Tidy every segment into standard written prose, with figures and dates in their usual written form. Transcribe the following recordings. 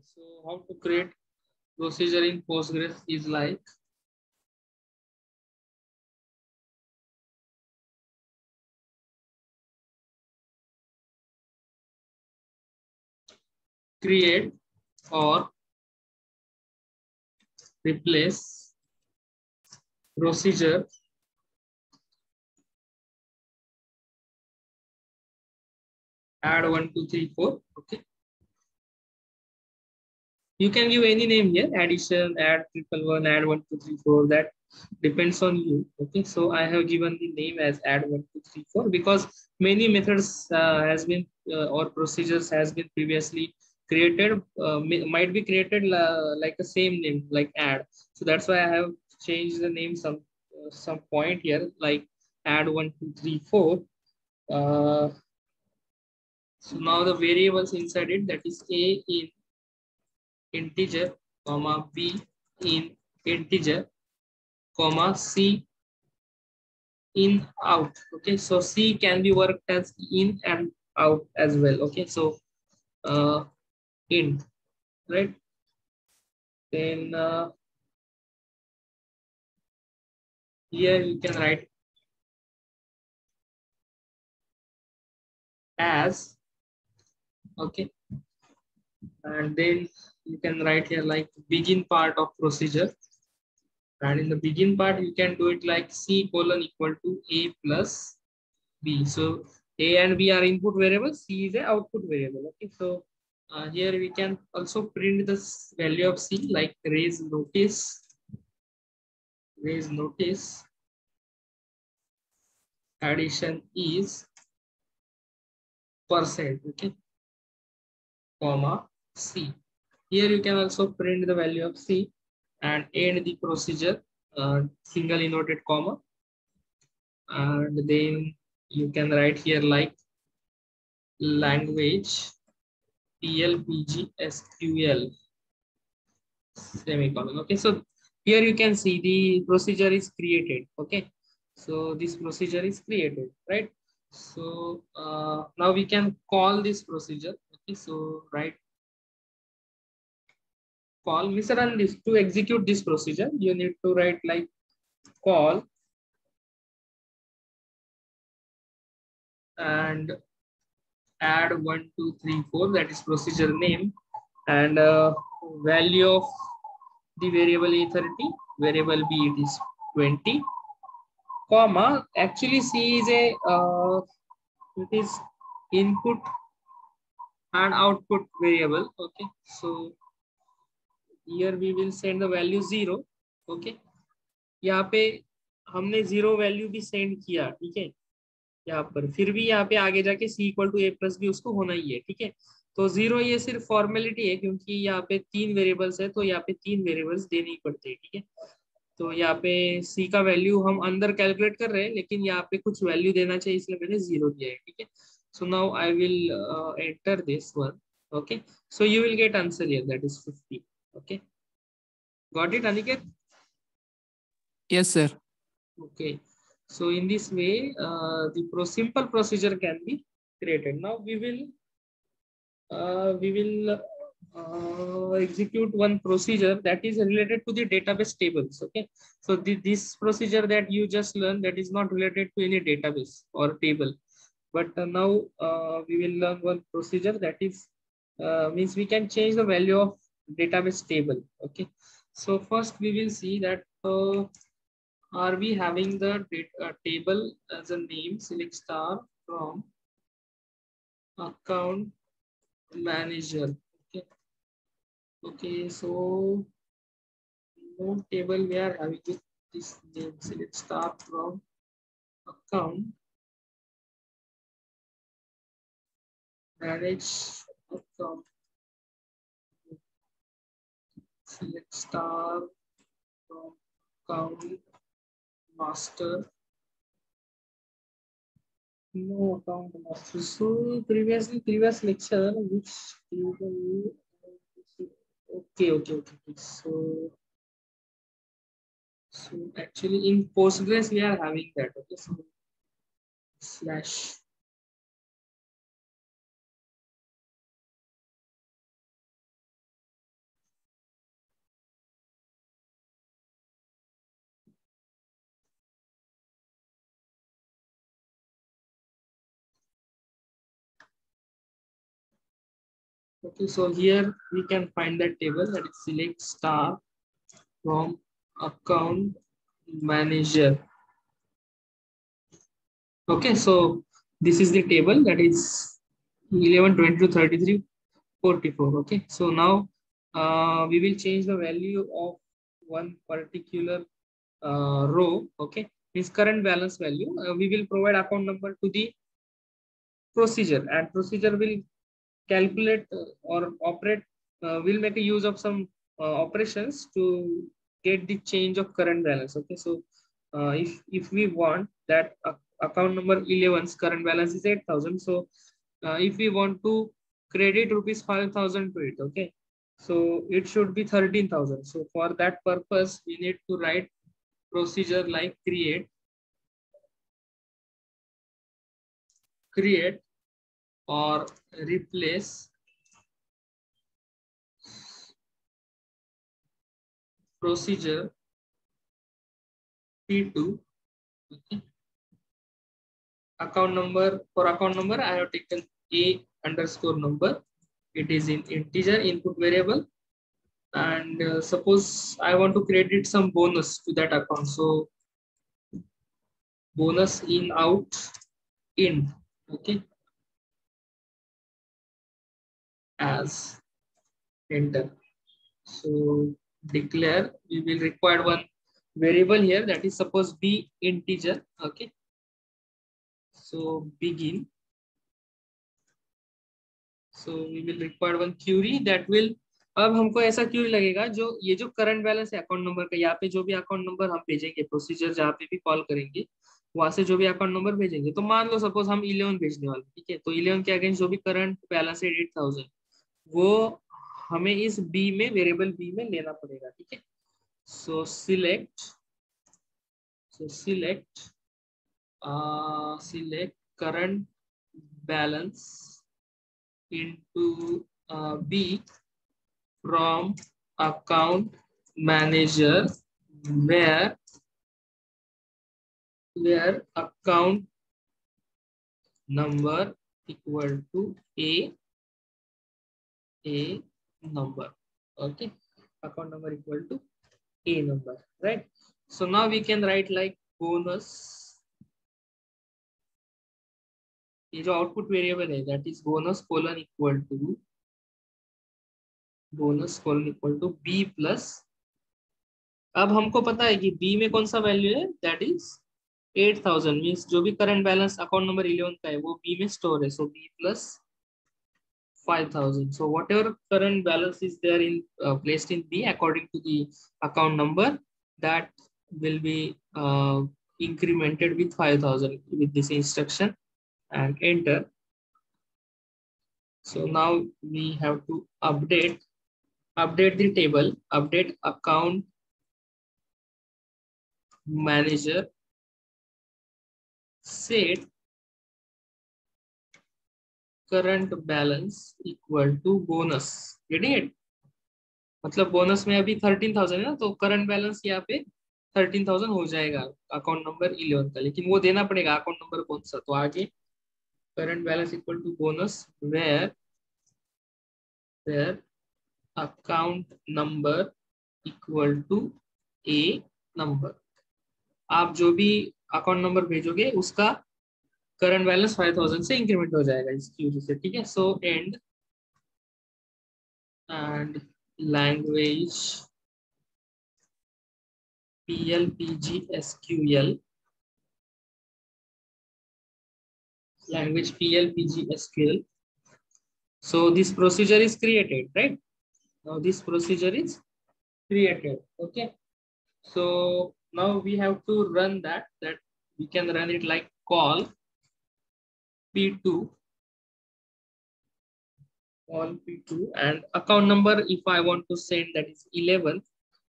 So how to create procedure in Postgres is like create or replace procedure add 1 2 3 4. Okay, you can give any name here, addition, add 1 1 1, add 1 2 3 4, that depends on you. Okay, so I have given the name as add 1 2 3 4 because many methods has been or procedures has been previously created, might be created like the same name like add. So that's why I have changed the name some point here like add 1 2 3 4. So now the variables inside it, that is a in integer, comma b in integer, comma c in out. Okay, so c can be worked as in and out as well. Okay, so int, right? Then here you can write as. Okay, and then you can write here like begin part of procedure, and in the begin part you can do it like c colon equal to a plus b. So a and b are input variables, c is a output variable. Okay, so here we can also print this value of c like raise notice addition is percent. Okay, comma c. Here you can also print the value of c and end the procedure single inverted comma, and then you can write here like language PLPG semicolon. Okay, so here you can see the procedure is created. Okay, so this procedure is created, right? So now we can call this procedure. Okay, so right, call Mr. Run this to execute this procedure. You need to write like call and add 1 2 3 4, that is procedure name, and value of the variable a30, variable b it is 20, comma actually c is a it is input and output variable. Okay, so here we will send the value 0. Okay, यहाँ पे हमने 0 value भी send किया, ठीक है, यहाँ पर फिर भी यहाँ पे आगे जाके c equal to a plus b उसको होना ही है, ठीक है। तो 0 ये सिर्फ फॉर्मेलिटी है क्योंकि यहाँ पे 3 वेरिएबल्स है, तो यहाँ पे 3 वेरिएबल्स देने ही पड़ते हैं, ठीक है। तो यहाँ पे c का वैल्यू हम अंदर कैलकुलेट कर रहे हैं, लेकिन यहाँ पे कुछ वैल्यू देना चाहिए, इसलिए मैंने 0 दिया है, ठीक है। So now I will enter this one. Okay, so you will get answer here, that is 50. Okay, got it, Aniket? Yes, sir. Okay, so in this way the simple procedure can be created. Now we will execute one procedure that is related to the database tables. Okay, so this procedure that you just learned, that is not related to any database or table, but now we will learn one procedure that is means we can change the value of database table. Okay, so first we will see that are we having the table as a name, select star from account manager. Okay, okay, so no table we are having with this name, select star from account manage account, select star from account master. No account master. So previous lecture, which table? Okay, okay, okay. So actually in Postgres we are having that. Okay, so slash Okay, so here we can find that table, that is select star from account manager. Okay, so this is the table, that is 11, 22, 33, 44. Okay, so now we will change the value of one particular row. Okay, this current balance value. We will provide account number to the procedure, and procedure will calculate or operate, will make a use of some operations to get the change of current balance. Okay, so if we want that account number 11's current balance is 8,000, so if we want to credit rupees 5,000 to it, okay, so it should be 13,000. So for that purpose we need to write procedure like create or replace procedure P2. Okay. Account number, for account number I have taken a underscore number. It is in integer input variable, and suppose I want to credit some bonus to that account, so bonus in out in. Okay, as enter. So declare, we will require one variable here, that is suppose be integer. Okay, so begin. So we will require one query that will, अब हमको ऐसा Curie लगेगा जो ये जो current balance है account number का, यहाँ पे जो भी अकाउंट नंबर हम भेजेंगे, प्रोसीजर जहाँ पे भी कॉल करेंगे वहां से जो भी अकाउंट नंबर भेजेंगे, तो मान लो सपोज हम 11 भेजने वाले, ठीक है, तो 11 के अगेंस्ट जो भी करंट बैलेंस है 8,000, वो हमें इस बी में, वेरिएबल बी में लेना पड़ेगा, ठीक है। सो select current balance into B from account manager, where account number equal to a number. Okay, account number equal to a number, right? So now we can write like bonus, ये जो output variable है that is bonus colon equal to b plus, अब हमको पता है कि B में कौन सा वैल्यू है, दैट इज 8,000, मींस जो भी करंट बैलेंस अकाउंट नंबर 11 का है वो बी में स्टोर है, सो B plus 5,000. So whatever current balance is there in placed in B according to the account number, that will be incremented with 5,000 with this instruction, and enter. So now we have to update the table, update account manager set current balance equal to bonus. Getting it? मतलब bonus में अभी 13,000 है ना, तो current balance यहाँ पे 13,000 हो जाएगा अकाउंट नंबर 11 का, लेकिन वो देना पड़ेगा अकाउंट नंबर कौन सा, तो आगे current balance equal to bonus where account number equal to a number. आप जो भी अकाउंट नंबर भेजोगे उसका करंट बैलेंस 5,000 से इंक्रीमेंट हो जाएगा इस क्यूरी से, ठीक है। So and and language PLPG SQL. So this procedure is created, right? Now this procedure is created. Okay. So now we have to run that we can run it like call P2, and account number if I want to send, that is 11,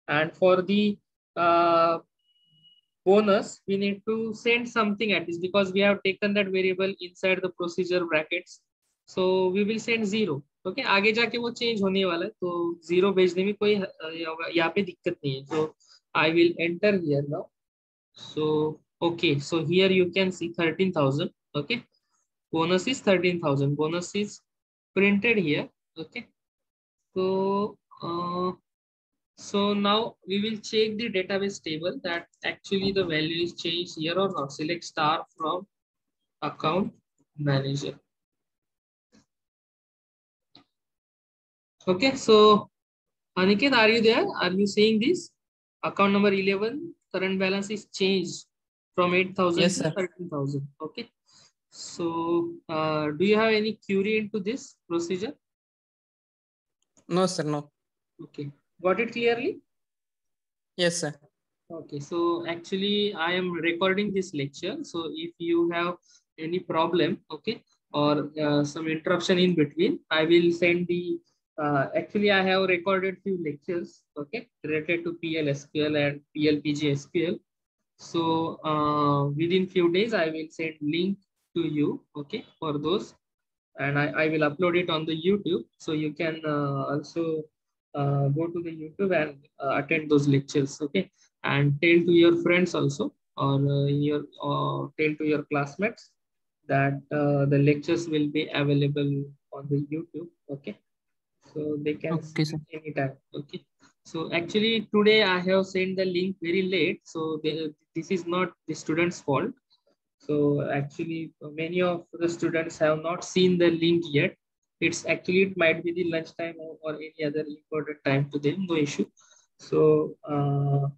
and for the bonus we need to send something at this, because we have taken that variable inside the procedure brackets, so we will send 0. Okay आगे जाके वो change होने वाला है, तो 0 भेजने में कोई यहाँ पे दिक्कत नहीं है, so I will enter here now. So okay, so here you can see 13,000. Okay, bonus is 13,000. Bonus is printed here. Okay. So so now we will check the database table that actually the value is changed here or not. Select star from account manager. Okay, so Aniket, are you there? Are you seeing this? Account number 11, current balance is changed from 8,000 Yes, to sir. 13,000. Okay. So do you have any query into this procedure? No, sir. No. Okay. Got it clearly? Yes, sir. Okay. So actually I am recording this lecture. So if you have any problem, okay, or some interruption in between, I will send the actually I have recorded few lectures, okay, related to PL/SQL and PL/PG/SQL. So within few days, I will send link to you, okay, for those, and I will upload it on the YouTube. So you can also go to the YouTube and attend those lectures, okay, and tell to your friends also, or your tell to your classmates that the lectures will be available on the YouTube, okay, so they can Okay, see sir. it anytime. Okay. So actually today I have sent the link very late. So this is not the student's fault. So actually many of the students have not seen the link yet. It's actually, it might be the lunchtime or any other important time to them, no issue. So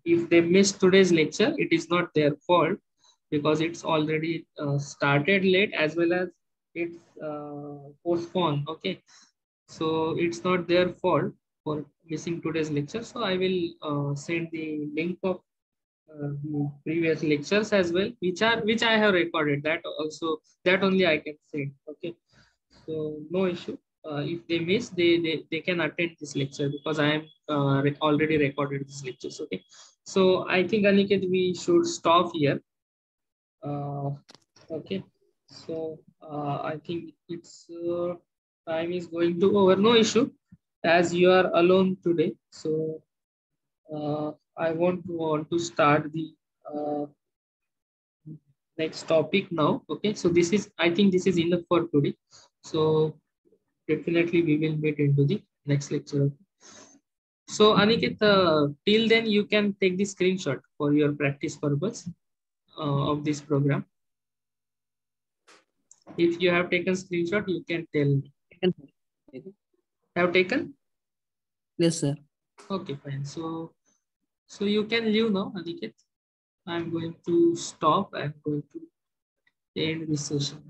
if they missed today's lecture, it is not their fault because it's already started late as well as it's postponed. Okay, so it's not their fault for missing today's lecture. So I will send the link of the previous lectures as well, which I have recorded. That also, that only I can send. Okay, so no issue. If they miss, they can attend this lecture because I am already recorded this lectures. Okay, so I think Aniket, we should stop here. Okay, so I think it's time is going to over. No issue, as you are alone today. So I want to start the uh, next topic now. Okay, so this is, I think this is enough for today. So definitely we will meet into the next lecture. So Aniket, till then you can take the screenshot for your practice purpose of this program. If you have taken screenshot, you can tell me. Have taken? Yes, sir. Okay, fine. So you can leave now, Aniket. I'm going to stop. I'm going to end this session.